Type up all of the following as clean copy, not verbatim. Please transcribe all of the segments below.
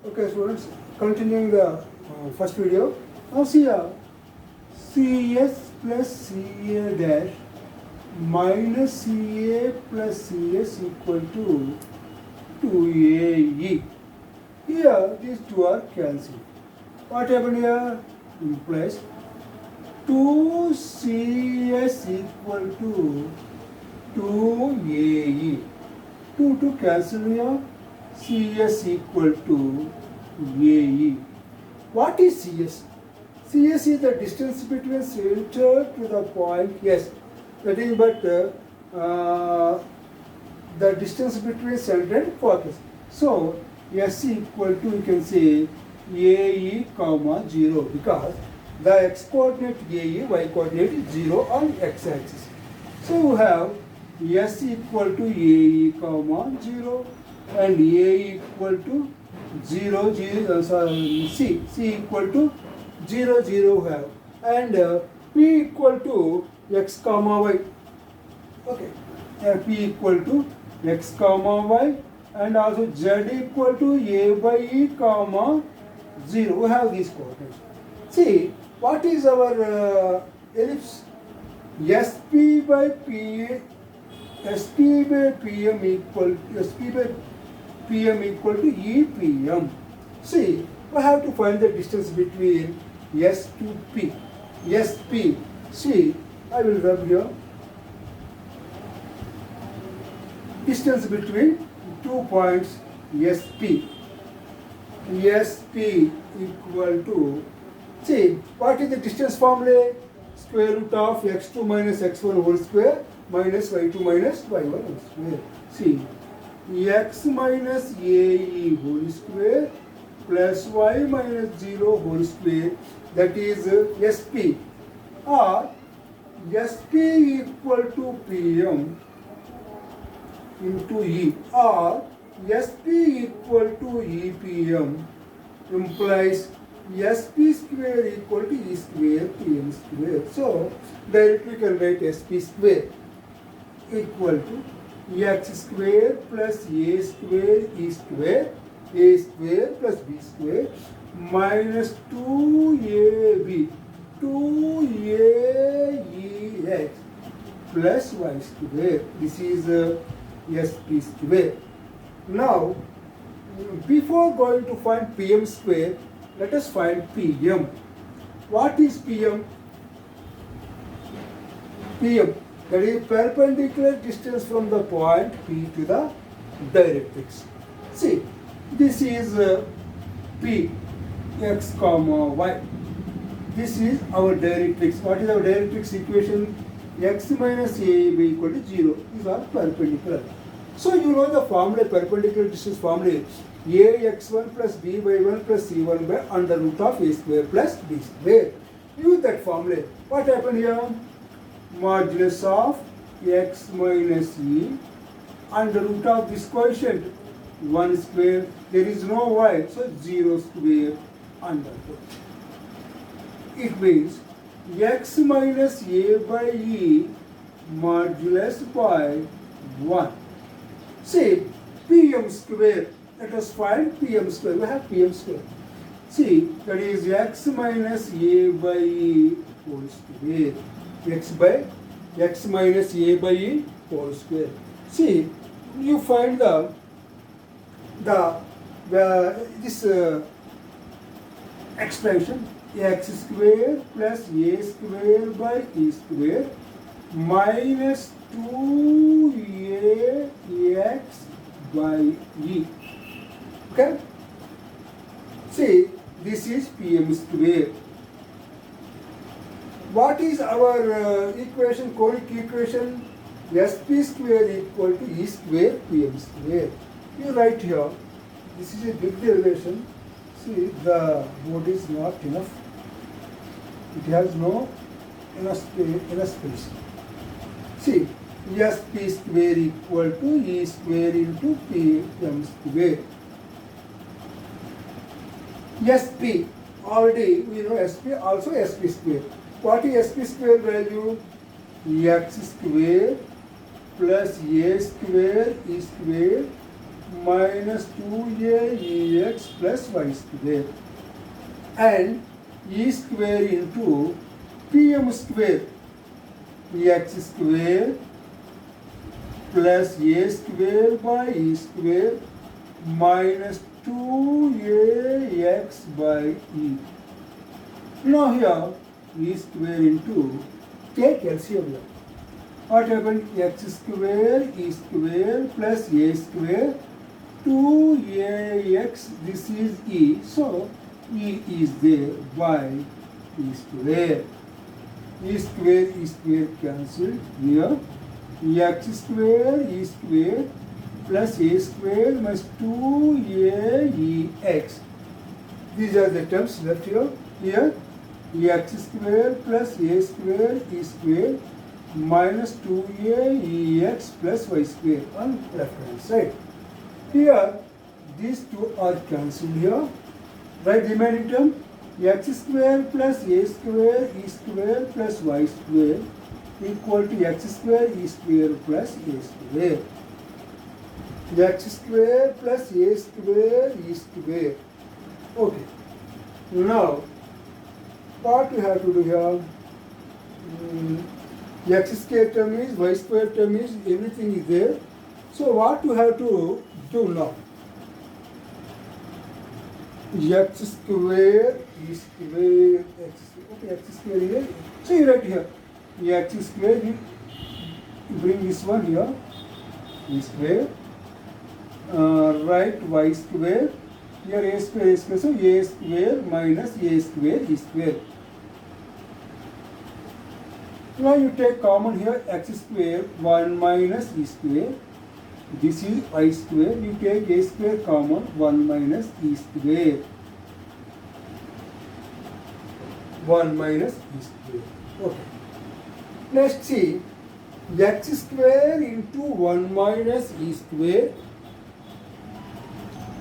Okay, students, continuing the first video. Now see here, CS plus CA dash minus CA plus CS equal to 2AE. Here, these two are cancelled. What happened here? Implies 2CS equal to 2AE. 2 to cancel here. CS equal to AE. What is CS? CS is the distance between center to the point S. That is but the distance between center and focus. So S equal to, you can say AE comma 0, because the x coordinate AE, y coordinate is 0 on x axis. So we have S equal to AE comma 0 and A equal to 0, 0, C equal to 0, 0 have, and P equal to x comma y. Okay, P equal to x comma y, and also Z equal to A by E comma 0. We have these coordinates. See, what is our ellipse? SP by P, SP by PM equal, SP by PM equal to EPM. See, we have to find the distance between S to P. SP. See, I will rub here. Distance between 2 points SP. SP equal to, see, what is the distance formula? Square root of x2 minus x1 whole square minus y2 minus y1 whole square. See, x minus AE whole square plus y minus 0 whole square, that is SP, or SP equal to PM into E, or SP equal to EPM implies SP square equal to E square PM square. So directly we can write SP square equal to x square plus a square e square, a square plus b square minus 2ab, 2aex plus y square. This is sp square. Now, before going to find pm square, let us find pm. What is pm? Pm, that is perpendicular distance from the point P to the directrix. See, this is P, x comma y. This is our directrix. What is our directrix equation? X minus a b equal to 0. These are perpendicular. So you know the formula, perpendicular distance formula is ax1 plus by1 plus c1 by under root of a square plus b square. Use that formula. What happened here? Modulus of x minus e under root of this quotient 1 square, there is no y, so 0 square under root. It means x minus a by e modulus by 1. See, pm square, let us find pm square. We have pm square. See, that is x minus a by e whole square. X minus a by e whole square. See, you find this expression x square plus a square by e square minus 2ax by e. Okay? See, this is pm square. What is our equation, conic equation? Sp square equal to E square pm square. You write here, this is a big derivation. See, the board is not enough. It has no enough space. See, Sp square equal to E square into pm square. Sp, already we know Sp, also Sp square. What is Sp square value? X square plus a square e square minus 2aEx plus y square and e square into pm square x square plus a square by e square minus 2ax by e. Now here e square into take LCM here. What happened? X square e square plus a square 2ax, this is e, so e is there by e square. E square cancelled here. X square e square plus a square minus 2aex. These are the terms left here. Here x square plus a square e square minus 2aex plus y square on left hand side. Here these two are cancelled here. Right, remaining term x square plus a square e square plus y square equal to x square e square plus a square. X square plus a square e square. Okay. Now what we have to do here? X square term is, y square term is, everything is there. So what we have to do now? X square e square x square. Okay, x square here. So you write here x square, you bring this one here, e square, write y square, here a square, so a square minus a square e square. Now you take common here x square 1 minus e square, this is y square, you take a square common 1 minus e square, 1 minus e square. Okay. Next see, x square into 1 minus e square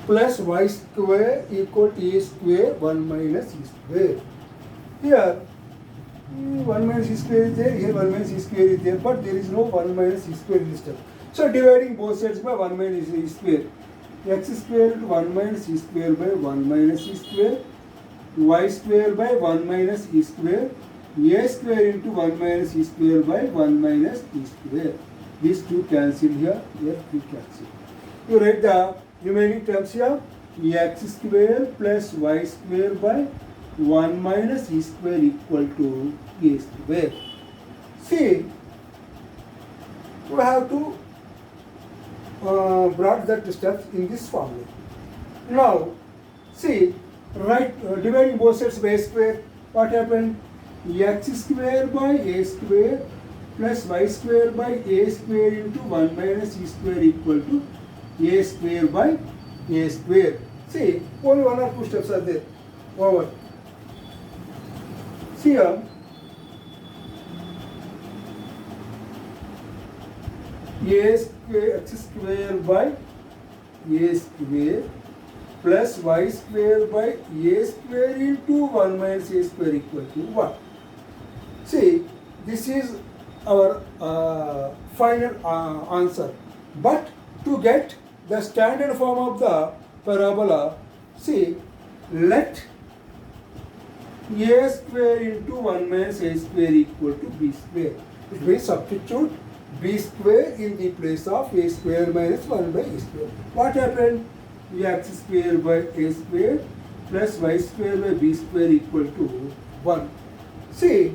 plus y square equal to a square 1 minus e square. Here 1 minus e square is there, here 1 minus e square is there, but there is no 1 minus e square in this term. So dividing both sides by 1 minus e square. X square into 1 minus e square by 1 minus e square, y square by 1 minus e square, a square into 1 minus e square by 1 minus e square. These two cancel here, here 2 cancel. You write the remaining terms here, x square plus y square by 1 minus e square equal to a square. See, we have to brought that steps in this formula. Now, see, dividing both sides by a square, what happened? X square by a square plus y square by a square into 1 minus e square equal to a square by a square. See, only 1 or 2 steps are there. Over. See here, a square x square by a square plus y square by a square into 1 minus a square equal to 1. See, this is our final answer. But to get the standard form of the parabola, see, let a square into 1 minus a square equal to b square. It means substitute b square in the place of a square minus 1 by a square. What happened? X square by a square plus y square by b square equal to 1. See,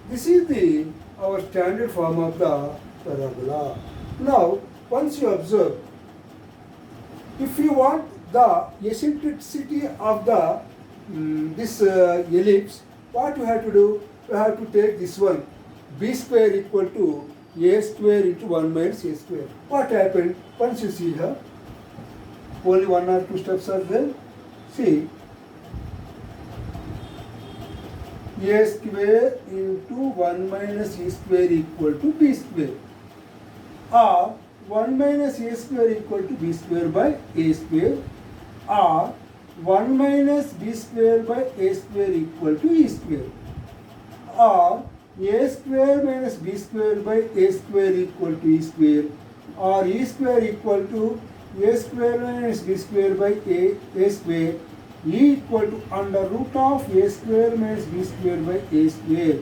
this is our standard form of the parabola. Now, once you observe, if you want the eccentricity of the this ellipse, what you have to do? You have to take this one, b square equal to a square into 1 minus a square. What happened? Once you see here, only 1 or 2 steps are there. See, a square into 1 minus e square equal to b square, or 1 minus a square equal to b square by a square, or 1 minus b square by a square equal to e square, or a square minus b square by a square equal to e square, or e square equal to a square minus b square by a square equal to under root of a square minus b square by a square.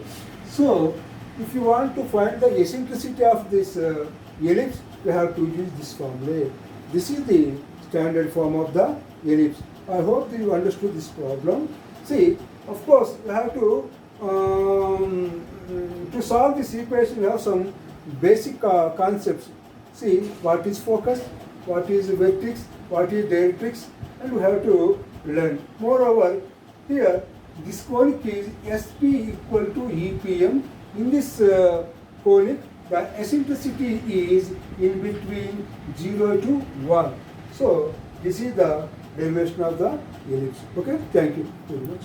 So, if you want to find the eccentricity of this ellipse, you have to use this formula. This is the standard form of the ellipse. I hope that you understood this problem. See, of course, you have to solve this equation, you have some basic concepts. See, what is focus, what is vertex, what is directrix, and we have to learn. Moreover, here this conic is SP equal to EPM. In this conic, the eccentricity is in between 0 to 1. So, this is the derivation of the ellipse. Okay, thank you very much.